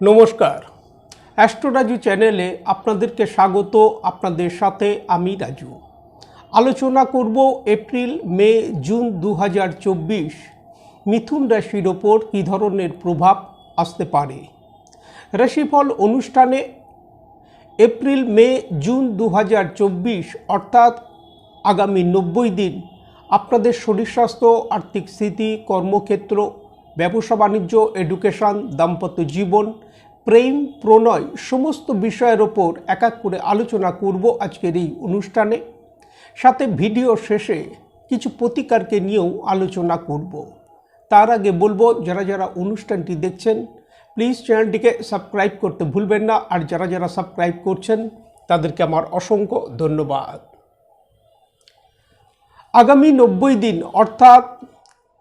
নমস্কার, অ্যাস্ট্রো রাজু চ্যানেলে আপনাদেরকে স্বাগত। আপনাদের সাথে আমি রাজু। আলোচনা করব এপ্রিল, মে, জুন 2024 মিথুন রাশির ওপর কী ধরনের প্রভাব আসতে পারে। রাশিফল অনুষ্ঠানে এপ্রিল, মে, জুন 2024 অর্থাৎ আগামী 90 দিন আপনাদের শরীর স্বাস্থ্য, আর্থিক স্থিতি, কর্মক্ষেত্র, ব্যবসা বাণিজ্য, এডুকেশন, দাম্পত্য জীবন, প্রেম, প্রণয় সমস্ত বিষয়ের ওপর এক এক করে আলোচনা করব আজকের এই অনুষ্ঠানে। সাথে ভিডিও শেষে কিছু প্রতিকারকে নিয়েও আলোচনা করব। তার আগে বলবো, যারা যারা অনুষ্ঠানটি দেখছেন প্লিজ চ্যানেলটিকে সাবস্ক্রাইব করতে ভুলবেন না। আর যারা যারা সাবস্ক্রাইব করছেন তাদেরকে আমার অসংখ্য ধন্যবাদ। আগামী 90 দিন অর্থাৎ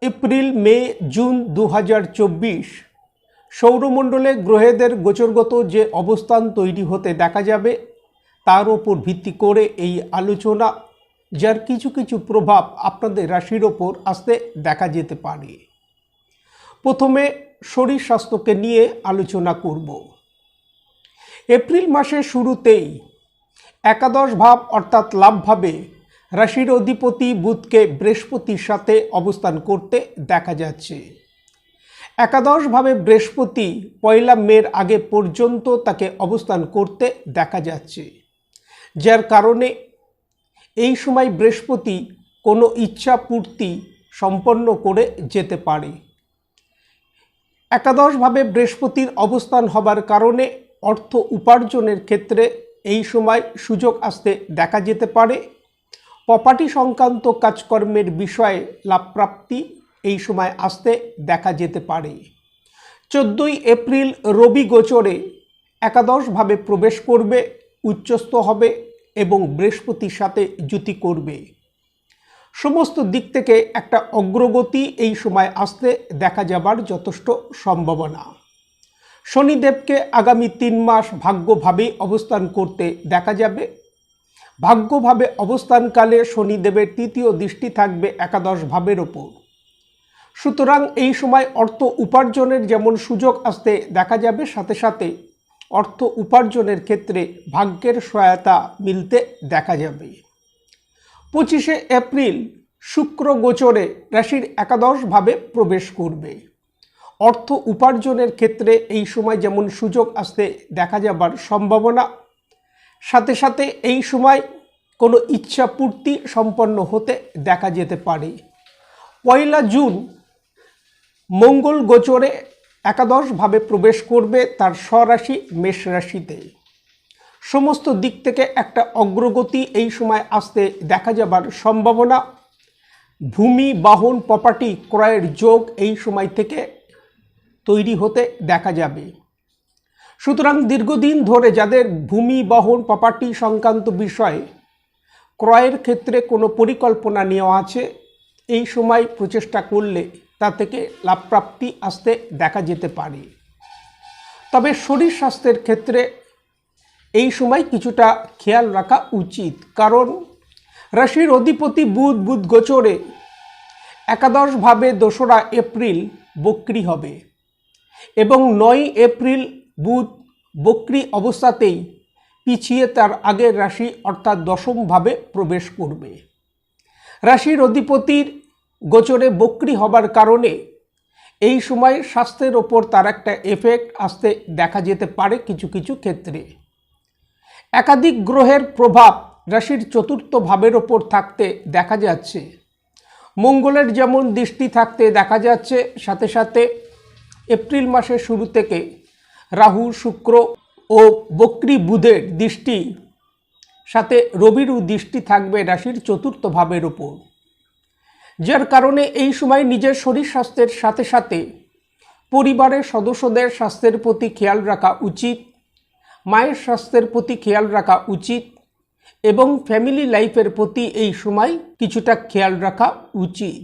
এপ্রিল, মে, জুন 2024 সৌরমণ্ডলে গ্রহেদের গোচরগত যে অবস্থান তৈরি হতে দেখা যাবে তার ওপর ভিত্তি করে এই আলোচনা, যার কিছু কিছু প্রভাব আপনাদের রাশির ওপর আসতে দেখা যেতে পারে। প্রথমে শরীর স্বাস্থ্যকে নিয়ে আলোচনা করব। এপ্রিল মাসের শুরুতেই একাদশ ভাব অর্থাৎ লাভভাবে রাশির অধিপতি বুধকে বৃহস্পতির সাথে অবস্থান করতে দেখা যাচ্ছে। একাদশভাবে বৃহস্পতি 1 মের আগে পর্যন্ত তাকে অবস্থান করতে দেখা যাচ্ছে, যার কারণে এই সময় বৃহস্পতি কোনো ইচ্ছা পূর্তি সম্পন্ন করে যেতে পারে। একাদশভাবে বৃহস্পতির অবস্থান হবার কারণে অর্থ উপার্জনের ক্ষেত্রে এই সময় সুযোগ আসতে দেখা যেতে পারে। প্রপার্টি সংক্রান্ত কাজকর্মের বিষয়ে লাভপ্রাপ্তি এই সময় আসতে দেখা যেতে পারে। 14 এপ্রিল রবি গোচরে একাদশভাবে প্রবেশ করবে, উচ্চস্থ হবে এবং বৃহস্পতির সাথে যুতি করবে। সমস্ত দিক থেকে একটা অগ্রগতি এই সময় আসতে দেখা যাবার যথেষ্ট সম্ভাবনা। শনিদেবকে আগামী 3 মাস ভাগ্যভাবে অবস্থান করতে দেখা যাবে। ভাগ্যভাবে অবস্থানকালে শনিদেবের 3য় দৃষ্টি থাকবে একাদশ ভাবের ওপর। সুতরাং এই সময় অর্থ উপার্জনের যেমন সুযোগ আসতে দেখা যাবে, সাথে সাথে অর্থ উপার্জনের ক্ষেত্রে ভাগ্যের সহায়তা মিলতে দেখা যাবে। 25 এপ্রিল শুক্র গোচরে রাশির একাদশভাবে প্রবেশ করবে। অর্থ উপার্জনের ক্ষেত্রে এই সময় যেমন সুযোগ আসতে দেখা যাবার সম্ভাবনা, সাথে সাথে এই সময় কোনো ইচ্ছা পূর্তি সম্পন্ন হতে দেখা যেতে পারে। 1 জুন মঙ্গল গোচরে একাদশভাবে প্রবেশ করবে তার স্বরাশি মেষ রাশিতে। সমস্ত দিক থেকে একটা অগ্রগতি এই সময় আসতে দেখা যাবার সম্ভাবনা। ভূমি, বাহন, প্রপার্টি ক্রয়ের যোগ এই সময় থেকে তৈরি হতে দেখা যাবে। সুতরাং দীর্ঘদিন ধরে যাদের ভূমি, বাহন, প্রপার্টি সংক্রান্ত বিষয়ে ক্রয়ের ক্ষেত্রে কোনো পরিকল্পনা নেওয়া আছে, এই সময় প্রচেষ্টা করলে তা থেকে লাভপ্রাপ্তি আসতে দেখা যেতে পারে। তবে শরীর স্বাস্থ্যের ক্ষেত্রে এই সময় কিছুটা খেয়াল রাখা উচিত, কারণ রাশির অধিপতি বুধ গোচরে একাদশভাবে 2রা এপ্রিল বক্রী হবে এবং 9 এপ্রিল বুধ বক্রী অবস্থাতেই পিছিয়ে তার আগের রাশি অর্থাৎ 10মভাবে প্রবেশ করবে। রাশির অধিপতির গোচরে বক্রী হবার কারণে এই সময় স্বাস্থ্যের ওপর তার একটা এফেক্ট আসতে দেখা যেতে পারে কিছু কিছু ক্ষেত্রে। একাধিক গ্রহের প্রভাব রাশির 4র্থ ভাবের ওপর থাকতে দেখা যাচ্ছে। মঙ্গলের যেমন দৃষ্টি থাকতে দেখা যাচ্ছে, সাথে সাথে এপ্রিল মাসের শুরু থেকে রাহু, শুক্র ও বক্রী বুধের দৃষ্টি, সাথে রবিরও দৃষ্টি থাকবে রাশির 4র্থ ভাবের ওপর, যার কারণে এই সময় নিজের শরীর স্বাস্থ্যের সাথে সাথে পরিবারের সদস্যদের স্বাস্থ্যের প্রতি খেয়াল রাখা উচিত, মায়ের স্বাস্থ্যের প্রতি খেয়াল রাখা উচিত এবং ফ্যামিলি লাইফের প্রতি এই সময় কিছুটা খেয়াল রাখা উচিত।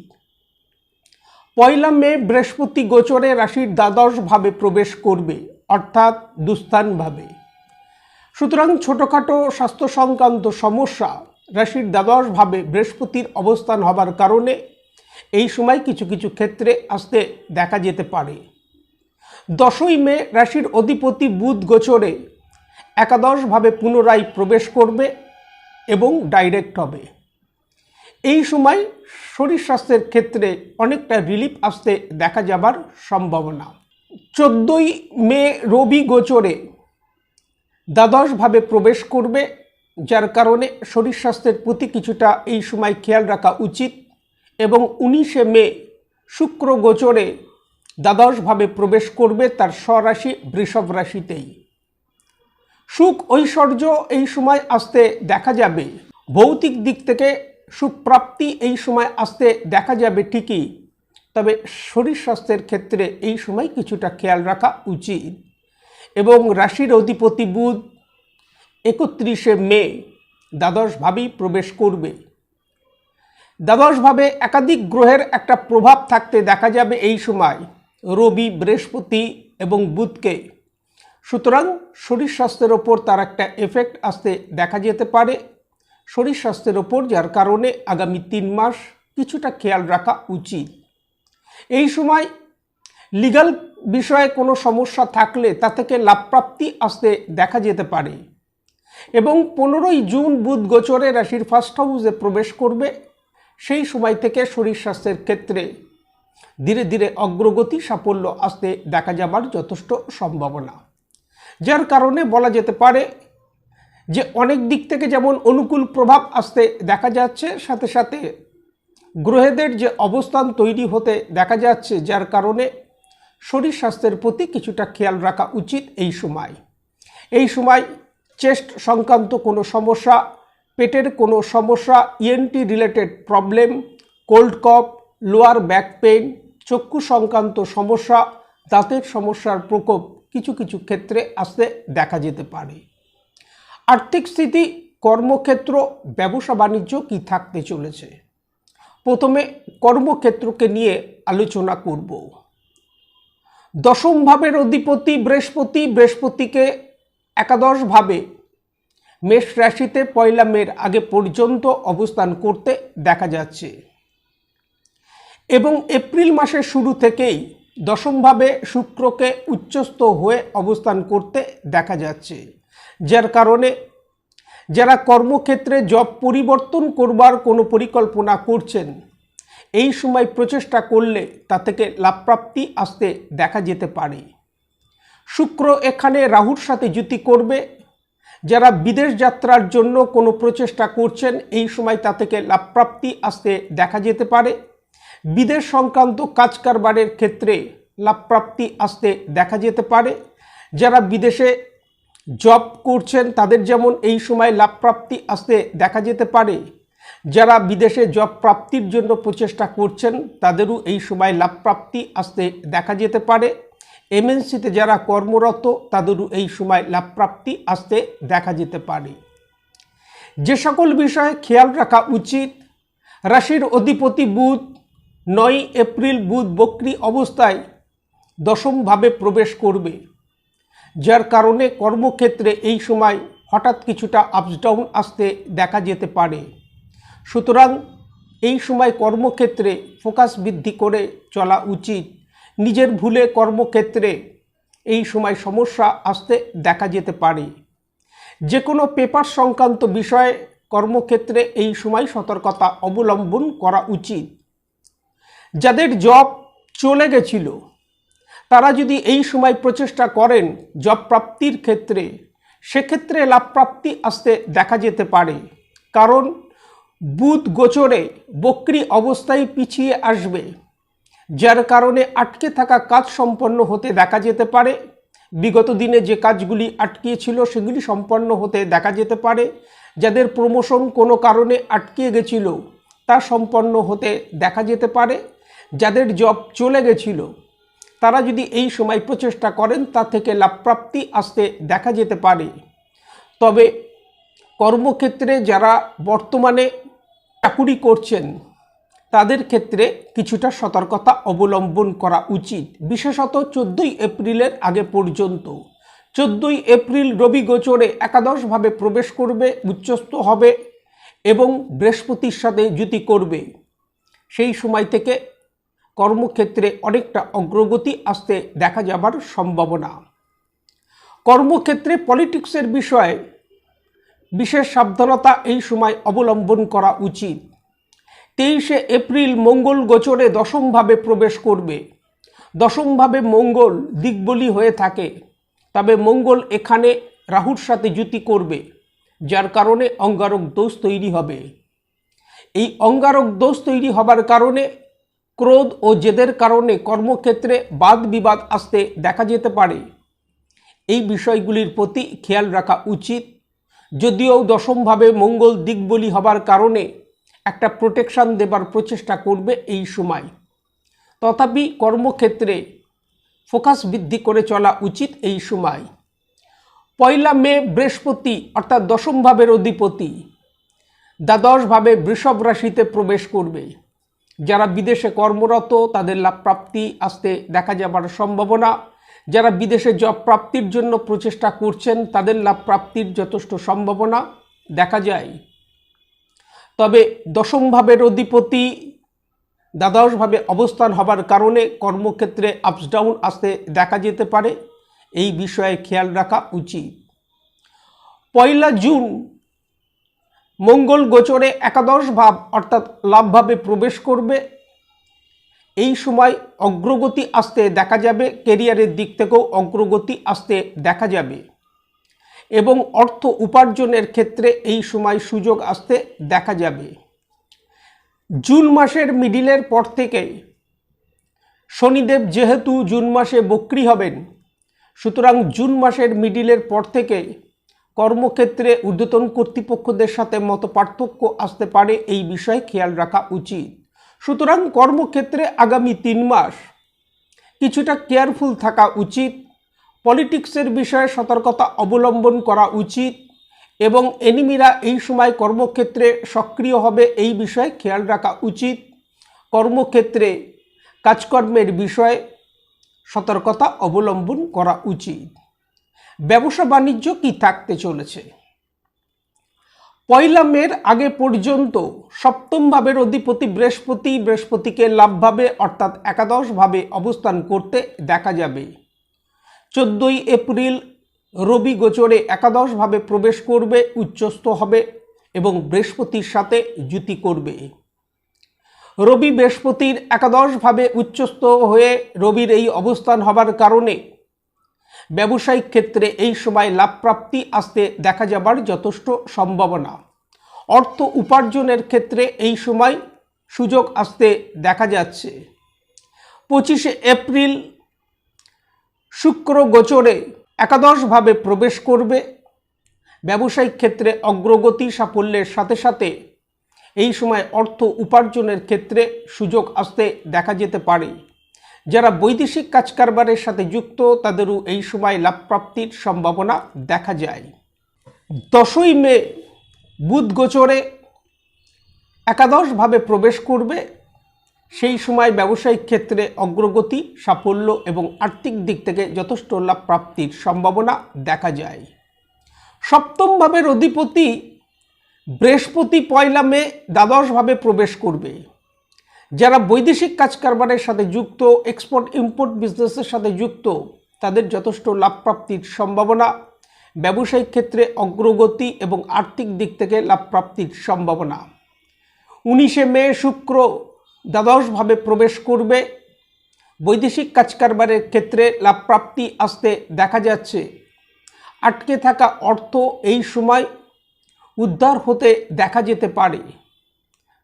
1 মে বৃহস্পতি গোচরে রাশির দ্বাদশভাবে প্রবেশ করবে অর্থাৎ দুস্থানভাবে। সুতরাং ছোটোখাটো স্বাস্থ্য সংক্রান্ত সমস্যা রাশির দ্বাদশভাবে বৃহস্পতির অবস্থান হবার কারণে এই সময় কিছু কিছু ক্ষেত্রে আসতে দেখা যেতে পারে। 10ই মে রাশির অধিপতি বুধ গোচরে একাদশভাবে পুনরায় প্রবেশ করবে এবং ডাইরেক্ট হবে। এই সময় শরীর স্বাস্থ্যের ক্ষেত্রে অনেকটা রিলিফ আসতে দেখা যাবার সম্ভাবনা। 14ই মে রবি গোচরে দ্বাদশভাবে প্রবেশ করবে, যার কারণে শরীর স্বাস্থ্যের প্রতি কিছুটা এই সময় খেয়াল রাখা উচিত। এবং 19শে মে শুক্র গোচরে দ্বাদশভাবে প্রবেশ করবে তার স্বরাশি বৃষভ রাশিতেই। সুখ ঐশ্বর্য এই সময় আসতে দেখা যাবে, ভৌতিক দিক থেকে সুপ্রাপ্তি এই সময় আসতে দেখা যাবে ঠিকই, তবে শরীর স্বাস্থ্যের ক্ষেত্রে এই সময় কিছুটা খেয়াল রাখা উচিত। এবং রাশির অধিপতি বুধ 31শে মে দ্বাদশভাবেই প্রবেশ করবে। দ্বাদশভাবে একাধিক গ্রহের একটা প্রভাব থাকতে দেখা যাবে এই সময়, রবি, বৃহস্পতি এবং বুধকে। সুতরাং শরীর স্বাস্থ্যের ওপর তার একটা এফেক্ট আসতে দেখা যেতে পারে শরীর স্বাস্থ্যের ওপর, যার কারণে আগামী 3 মাস কিছুটা খেয়াল রাখা উচিত। এই সময় লিগ্যাল বিষয়ে কোনো সমস্যা থাকলে তা থেকে লাভপ্রাপ্তি আসতে দেখা যেতে পারে। এবং 15ই জুন বুধ গোচরে রাশির ফার্স্ট হাউসে প্রবেশ করবে। সেই সময় থেকে শরীর স্বাস্থ্যের ক্ষেত্রে ধীরে ধীরে অগ্রগতি, সাফল্য আসতে দেখা যাবার যথেষ্ট সম্ভাবনা, যার কারণে বলা যেতে পারে যে অনেক দিক থেকে যেমন অনুকূল প্রভাব আসতে দেখা যাচ্ছে, সাথে সাথে গ্রহেদের যে অবস্থান তৈরি হতে দেখা যাচ্ছে, যার কারণে শরীর স্বাস্থ্যের প্রতি কিছুটা খেয়াল রাখা উচিত। এই সময় চেস্ট সংক্রান্ত কোনো সমস্যা, পেটের কোনো সমস্যা, ইএনটি রিলেটেড প্রবলেম, কোল্ড কফ, লোয়ার ব্যাক পেইন, চক্ষু সংক্রান্ত সমস্যা, দাঁতের সমস্যার প্রকোপ কিছু কিছু ক্ষেত্রে আসতে দেখা যেতে পারে। আর্থিক স্থিতি, কর্মক্ষেত্র, ব্যবসা বাণিজ্য কি থাকতে চলেছে? প্রথমে কর্মক্ষেত্রকে নিয়ে আলোচনা করব। দশম ভাবের অধিপতি বৃহস্পতিকে একাদশভাবে মেষ রাশিতে 1 মের আগে পর্যন্ত অবস্থান করতে দেখা যাচ্ছে এবং এপ্রিল মাসের শুরু থেকেই দশমভাবে শুক্রকে উচ্চস্থ হয়ে অবস্থান করতে দেখা যাচ্ছে, যার কারণে যারা কর্মক্ষেত্রে জব পরিবর্তন করবার কোনো পরিকল্পনা করছেন, এই সময় প্রচেষ্টা করলে তা থেকে লাভপ্রাপ্তি আসতে দেখা যেতে পারে। শুক্র এখানে রাহুর সাথে যুতি করবে। যারা বিদেশ যাত্রার জন্য কোনো প্রচেষ্টা করছেন, এই সময় তা থেকে লাভপ্রাপ্তি আসতে দেখা যেতে পারে। বিদেশ সংক্রান্ত কাজ কারবারের ক্ষেত্রে লাভপ্রাপ্তি আসতে দেখা যেতে পারে। যারা বিদেশে জব করছেন তাদের যেমন এই সময় লাভপ্রাপ্তি আসতে দেখা যেতে পারে, যারা বিদেশে জব প্রাপ্তির জন্য প্রচেষ্টা করছেন তাদেরও এই সময় লাভপ্রাপ্তি আসতে দেখা যেতে পারে। এমএনসিতে যারা কর্মরত তাদেরও এই সময় লাভপ্রাপ্তি আসতে দেখা যেতে পারে। যে সকল বিষয়ে খেয়াল রাখা উচিত, রাশির অধিপতি বুধ 9 এপ্রিল বুধ বক্রী অবস্থায় দশমভাবে প্রবেশ করবে, যার কারণে কর্মক্ষেত্রে এই সময় হঠাৎ কিছুটা আপস ডাউন আসতে দেখা যেতে পারে। সুতরাং এই সময় কর্মক্ষেত্রে ফোকাস বৃদ্ধি করে চলা উচিত। নিজের ভুলে কর্মক্ষেত্রে এই সময় সমস্যা আসতে দেখা যেতে পারে। যে কোনো পেপার সংক্রান্ত বিষয়ে কর্মক্ষেত্রে এই সময় সতর্কতা অবলম্বন করা উচিত। যাদের জব চলে গেছিল তারা যদি এই সময় প্রচেষ্টা করেন জব প্রাপ্তির ক্ষেত্রে, সেক্ষেত্রে লাভপ্রাপ্তি আসতে দেখা যেতে পারে, কারণ বুধ গোচরে বক্রী অবস্থায় পিছিয়ে আসবে, যার কারণে আটকে থাকা কাজ সম্পন্ন হতে দেখা যেতে পারে। বিগত দিনে যে কাজগুলি আটকিয়েছিল সেগুলি সম্পন্ন হতে দেখা যেতে পারে। যাদের প্রমোশন কোনো কারণে আটকে গেছিল তা সম্পন্ন হতে দেখা যেতে পারে। যাদের জব চলে গেছিল তারা যদি এই সময় প্রচেষ্টা করেন তা থেকে লাভপ্রাপ্তি আসতে দেখা যেতে পারে। তবে কর্মক্ষেত্রে যারা বর্তমানে চাকুরি করছেন তাদের ক্ষেত্রে কিছুটা সতর্কতা অবলম্বন করা উচিত, বিশেষত 14ই এপ্রিলের আগে পর্যন্ত। 14ই এপ্রিল রবি গোচরে একাদশভাবে প্রবেশ করবে, উচ্চস্থ হবে এবং বৃহস্পতির সাথে যুতি করবে। সেই সময় থেকে কর্মক্ষেত্রে অনেকটা অগ্রগতি আসতে দেখা যাবার সম্ভাবনা। কর্মক্ষেত্রে পলিটিক্সের বিষয়ে বিশেষ সাবধানতা এই সময় অবলম্বন করা উচিত। 23শে এপ্রিল মঙ্গল গোচরে দশমভাবে প্রবেশ করবে। দশমভাবে মঙ্গল দিকবলি হয়ে থাকে, তবে মঙ্গল এখানে রাহুর সাথে যুতি করবে, যার কারণে অঙ্গারক দোষ তৈরি হবে। এই অঙ্গারক দোষ তৈরি হবার কারণে ক্রোধ ও জেদের কারণে কর্মক্ষেত্রে বাদ বিবাদ আসতে দেখা যেতে পারে। এই বিষয়গুলির প্রতি খেয়াল রাখা উচিত। যদিও দশমভাবে মঙ্গল দিকবলি হবার কারণে একটা প্রোটেকশন দেবার প্রচেষ্টা করবে এই সময়, তথাপি কর্মক্ষেত্রে ফোকাস বৃদ্ধি করে চলা উচিত এই সময়। 1 মে বৃহস্পতি অর্থাৎ দশমভাবের অধিপতি দ্বাদশভাবে বৃষভ রাশিতে প্রবেশ করবে। যারা বিদেশে কর্মরত তাদের লাভ প্রাপ্তি আসতে দেখা যাবার সম্ভাবনা। যারা বিদেশে জব প্রাপ্তির জন্য প্রচেষ্টা করছেন তাদের লাভ প্রাপ্তির যথেষ্ট সম্ভাবনা দেখা যায়। তবে দশমভাবের অধিপতি দ্বাদশভাবে অবস্থান হবার কারণে কর্মক্ষেত্রে আপস ডাউন আসতে দেখা যেতে পারে, এই বিষয়ে খেয়াল রাখা উচিত। 1 জুন মঙ্গল গোচরে একাদশ ভাব অর্থাৎ লাভভাবে প্রবেশ করবে। এই সময় অগ্রগতি আসতে দেখা যাবে, কেরিয়ারের দিক থেকেও অগ্রগতি আসতে দেখা যাবে এবং অর্থ উপার্জনের ক্ষেত্রে এই সময় সুযোগ আসতে দেখা যাবে। জুন মাসের মিডিলের পর থেকে শনিদেব যেহেতু জুন মাসে বক্রী হবেন, সুতরাং জুন মাসের মিডিলের পর থেকে কর্মক্ষেত্রে ঊর্ধ্বতন কর্তৃপক্ষদের সাথে মতপার্থক্য আসতে পারে, এই বিষয়ে খেয়াল রাখা উচিত। সুতরাং কর্মক্ষেত্রে আগামী 3 মাস কিছুটা কেয়ারফুল থাকা উচিত। পলিটিক্সের বিষয়ে সতর্কতা অবলম্বন করা উচিত এবং এনিমিরা এই সময় কর্মক্ষেত্রে সক্রিয় হবে, এই বিষয়ে খেয়াল রাখা উচিত। কর্মক্ষেত্রে কাজকর্মের বিষয়ে সতর্কতা অবলম্বন করা উচিত। ব্যবসা বাণিজ্য কি থাকতে চলেছে? 1 মের আগে পর্যন্ত সপ্তম ভাবের অধিপতি বৃহস্পতিকে লাভভাবে অর্থাৎ একাদশভাবে অবস্থান করতে দেখা যাবে। 14 এপ্রিল রবি গোচরে একাদশভাবে প্রবেশ করবে, উচ্চস্থ হবে এবং বৃহস্পতির সাথে যুতি করবে। রবি বৃহস্পতির একাদশভাবে উচ্চস্থ হয়ে রবির এই অবস্থান হবার কারণে ব্যবসায়িক ক্ষেত্রে এই সময় লাভ প্রাপ্তি আসতে দেখা যাবার যথেষ্ট সম্ভাবনা। অর্থ উপার্জনের ক্ষেত্রে এই সময় সুযোগ আসতে দেখা যাচ্ছে। 25শে এপ্রিল শুক্র গোচরে একাদশভাবে প্রবেশ করবে। ব্যবসায়িক ক্ষেত্রে অগ্রগতি সাফল্যের সাথে সাথে এই সময় অর্থ উপার্জনের ক্ষেত্রে সুযোগ আসতে দেখা যেতে পারে। যারা বৈদেশিক কাজকারবারের সাথে যুক্ত তাদেরও এই সময় লাভ প্রাপ্তির সম্ভাবনা দেখা যায়। 10 মে বুধ গোচরে একাদশভাবে প্রবেশ করবে। সেই সময় ব্যবসায়িক ক্ষেত্রে অগ্রগতি, সাফল্য এবং আর্থিক দিক থেকে যথেষ্ট লাভ প্রাপ্তির সম্ভাবনা দেখা যায়। সপ্তম ভাবের অধিপতি বৃহস্পতি 1 মে দ্বাদশভাবে প্রবেশ করবে। যারা বৈদেশিক কাজকারবারের সাথে যুক্ত, এক্সপোর্ট ইম্পোর্ট বিজনেসের সাথে যুক্ত তাদের যথেষ্ট লাভ প্রাপ্তির সম্ভাবনা, ব্যবসায়িক ক্ষেত্রে অগ্রগতি এবং আর্থিক দিক থেকে লাভ প্রাপ্তির সম্ভাবনা। 19শে মে শুক্র দ্বাদশভাবে প্রবেশ করবে। বৈদেশিক কাজকারবারের ক্ষেত্রে লাভ প্রাপ্তি আসতে দেখা যাচ্ছে। আটকে থাকা অর্থ এই সময় উদ্ধার হতে দেখা যেতে পারে,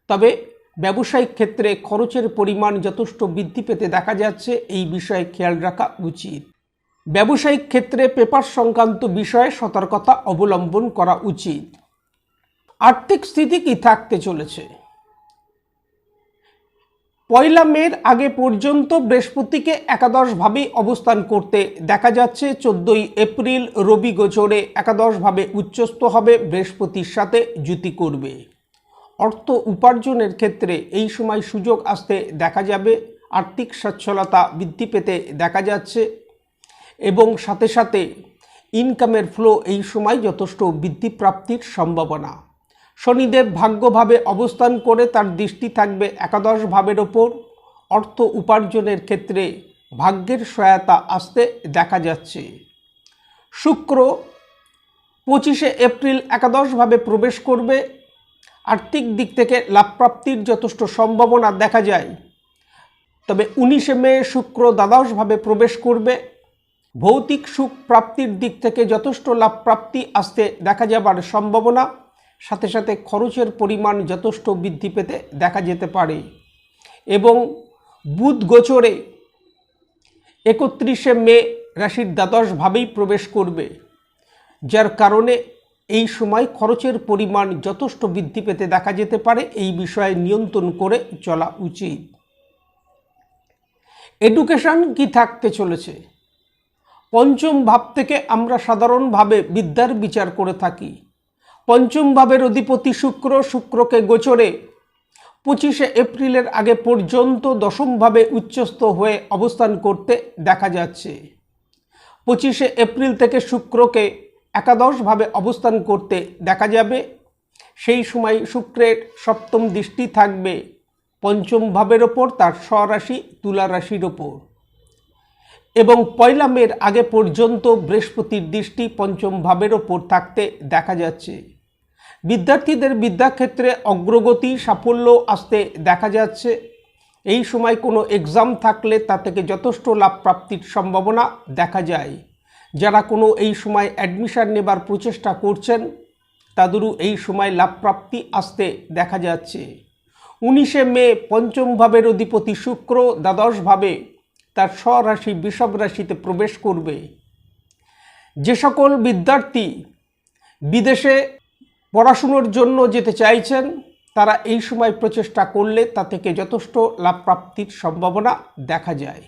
তবে ব্যবসায়িক ক্ষেত্রে খরচের পরিমাণ যথেষ্ট বৃদ্ধি পেতে দেখা যাচ্ছে, এই বিষয়ে খেয়াল রাখা উচিত। ব্যবসায়িক ক্ষেত্রে পেপার সংক্রান্ত বিষয়ে সতর্কতা অবলম্বন করা উচিত। আর্থিক স্থিতি কি থাকতে চলেছে? 1 মের আগে পর্যন্ত বৃহস্পতিকে একাদশভাবে অবস্থান করতে দেখা যাচ্ছে। 14 এপ্রিল রবি গোচরে একাদশভাবে উচ্চস্থ হবে, বৃহস্পতির সাথে যুতি করবে। অর্থ উপার্জনের ক্ষেত্রে এই সময় সুযোগ আসতে দেখা যাবে, আর্থিক সচ্ছলতা বৃদ্ধি পেতে দেখা যাচ্ছে এবং সাথে সাথে ইনকামের ফ্লো এই সময় যথেষ্ট বৃদ্ধি প্রাপ্তির সম্ভাবনা। শনিদেব ভাগ্যভাবে অবস্থান করে তার দৃষ্টি থাকবে একাদশ ভাবের ওপর, অর্থ উপার্জনের ক্ষেত্রে ভাগ্যের সহায়তা আসতে দেখা যাচ্ছে। শুক্র 25শে এপ্রিল একাদশভাবে প্রবেশ করবে। আর্থিক দিক থেকে লাভপ্রাপ্তির যথেষ্ট সম্ভাবনা দেখা যায়। তবে 19শে মে শুক্র দ্বাদশভাবে প্রবেশ করবে। ভৌতিক সুখ প্রাপ্তির দিক থেকে যথেষ্ট লাভ প্রাপ্তি আসতে দেখা যাবার সম্ভাবনা, সাথে সাথে খরচের পরিমাণ যথেষ্ট বৃদ্ধি পেতে দেখা যেতে পারে। এবং বুধ গোচরে 31শে মে রাশির দ্বাদশভাবেই প্রবেশ করবে, যার কারণে এই সময় খরচের পরিমাণ যথেষ্ট বৃদ্ধি পেতে দেখা যেতে পারে। এই বিষয়ে নিয়ন্ত্রণ করে চলা উচিত। এডুকেশন কি থাকতে চলেছে? পঞ্চম ভাব থেকে আমরা সাধারণভাবে বিদ্যার বিচার করে থাকি। পঞ্চম ভাবের অধিপতি শুক্র, শুক্রকে গোচরে 25শে এপ্রিলের আগে পর্যন্ত দশমভাবে উচ্চস্থ হয়ে অবস্থান করতে দেখা যাচ্ছে। 25শে এপ্রিল থেকে শুক্রকে একাদশভাবে অবস্থান করতে দেখা যাবে। সেই সময় শুক্রের সপ্তম দৃষ্টি থাকবে পঞ্চম ভাবের ওপর, তার স্বরাশি তুলা রাশির ওপর। এবং 1 মের আগে পর্যন্ত বৃহস্পতির দৃষ্টি পঞ্চম ভাবের ওপর থাকতে দেখা যাচ্ছে। বিদ্যার্থীদের বিদ্যাক্ষেত্রে অগ্রগতি, সাফল্য আসতে দেখা যাচ্ছে। এই সময় কোনো এক্সাম থাকলে তা থেকে যথেষ্ট লাভ প্রাপ্তির সম্ভাবনা দেখা যায়। যারা কোনো এই সময় অ্যাডমিশন নেবার প্রচেষ্টা করছেন তাদেরও এই সময় লাভ প্রাপ্তি আসতে দেখা যাচ্ছে। 19শে মে পঞ্চম ভাবের অধিপতি শুক্র দ্বাদশভাবে তার স্বরাশি বৃষভ রাশিতে প্রবেশ করবে। যে সকল বিদ্যার্থী বিদেশে পড়াশুনোর জন্য যেতে চাইছেন তারা এই সময় প্রচেষ্টা করলে তা থেকে যথেষ্ট লাভ প্রাপ্তির সম্ভাবনা দেখা যায়।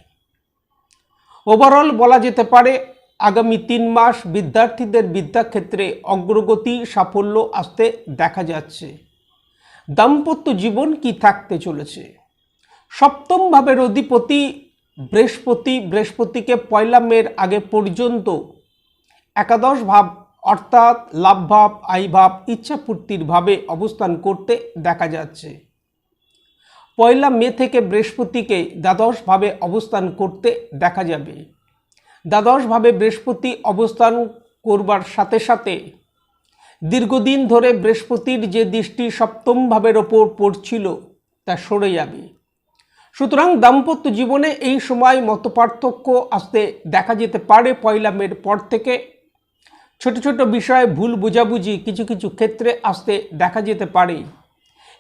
ওভারঅল বলা যেতে পারে আগামী 3 মাস বিদ্যার্থীদের বিদ্যাক্ষেত্রে অগ্রগতি, সাফল্য আসতে দেখা যাচ্ছে। দাম্পত্য জীবন কি থাকতে চলেছে? সপ্তম ভাবের অধিপতি বৃহস্পতিকে 1 মের আগে পর্যন্ত একাদশ ভাব অর্থাৎ লাভ ভাব, আয় ভাব, ইচ্ছাপূর্তির ভাবে অবস্থান করতে দেখা যাচ্ছে। 1 মে থেকে বৃহস্পতিকে দ্বাদশভাবে অবস্থান করতে দেখা যাবে। দ্বাদশভাবে বৃহস্পতি অবস্থান করবার সাথে সাথে দীর্ঘদিন ধরে বৃহস্পতির যে দৃষ্টি সপ্তম ভাবের ওপর পড়ছিল তা সরে যাবে। সুতরাং দাম্পত্য জীবনে এই সময় মতপার্থক্য আসতে দেখা যেতে পারে। 1 মের পর থেকে ছোট ছোট বিষয়ে ভুল বোঝাবুঝি কিছু কিছু ক্ষেত্রে আসতে দেখা যেতে পারে।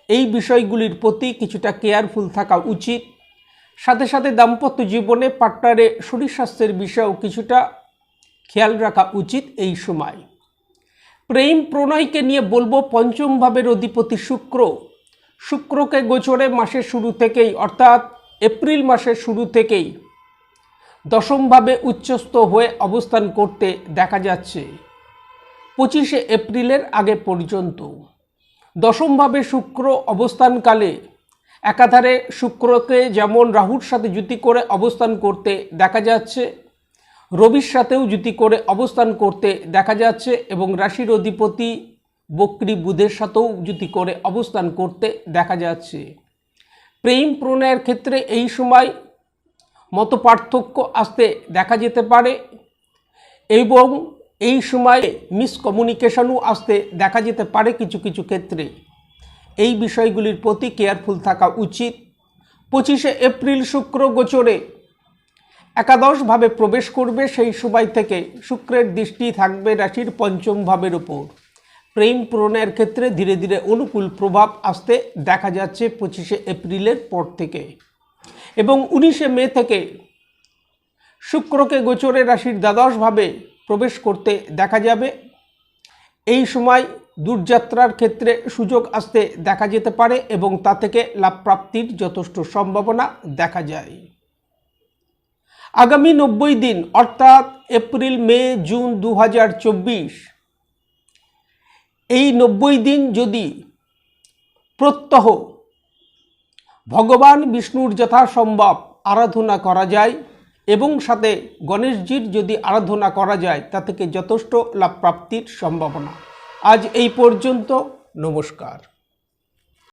এই বিষয়গুলির প্রতি কিছুটা কেয়ারফুল থাকা উচিত। সাথে সাথে দাম্পত্য জীবনে পার্টনারের শরীর স্বাস্থ্যের বিষয়েও কিছুটা খেয়াল রাখা উচিত। এই সময় প্রেম প্রণয়কে নিয়ে বলবো, পঞ্চম ভাবের অধিপতি শুক্রকে গোচরে মাসের শুরু থেকেই অর্থাৎ এপ্রিল মাসের শুরু থেকেই দশমভাবে উচ্চস্থ হয়ে অবস্থান করতে দেখা যাচ্ছে 25শে এপ্রিলের আগে পর্যন্ত। দশমভাবে শুক্র অবস্থানকালে একাধারে শুক্রকে যেমন রাহুর সাথে যুতি করে অবস্থান করতে দেখা যাচ্ছে, রবির সাথেও যুতি করে অবস্থান করতে দেখা যাচ্ছে এবং রাশির অধিপতি বক্রী বুধের সাথেও যুতি করে অবস্থান করতে দেখা যাচ্ছে। প্রেম প্রণয়ের ক্ষেত্রে এই সময় মতপার্থক্য আসতে দেখা যেতে পারে এবং এই সময়ে মিসকমিউনিকেশনও আসতে দেখা যেতে পারে কিছু কিছু ক্ষেত্রে। এই বিষয়গুলির প্রতি কেয়ারফুল থাকা উচিত। 25শে এপ্রিল শুক্র গোচরে একাদশভাবে প্রবেশ করবে। সেই সময় থেকে শুক্রের দৃষ্টি থাকবে রাশির পঞ্চম ভাবের ওপর। প্রেম প্রণয়ের ক্ষেত্রে ধীরে ধীরে অনুকূল প্রভাব আসতে দেখা যাচ্ছে 25শে এপ্রিলের পর থেকে। এবং 19শে মে থেকে শুক্রকে গোচরে রাশির দ্বাদশভাবে প্রবেশ করতে দেখা যাবে। এই সময় দূরযাত্রার ক্ষেত্রে সুযোগ আসতে দেখা যেতে পারে এবং তা থেকে লাভ প্রাপ্তির যথেষ্ট সম্ভাবনা দেখা যায়। আগামী 90 দিন অর্থাৎ এপ্রিল, মে, জুন 2024 এই 90 দিন যদি প্রত্যহ ভগবান বিষ্ণুর যথাসম্ভব আরাধনা করা যায় এবং সাথে গণেশজির যদি আরাধনা করা যায় তা থেকে যথেষ্ট লাভ প্রাপ্তির সম্ভাবনা। আজ এই পর্যন্ত। নমস্কার।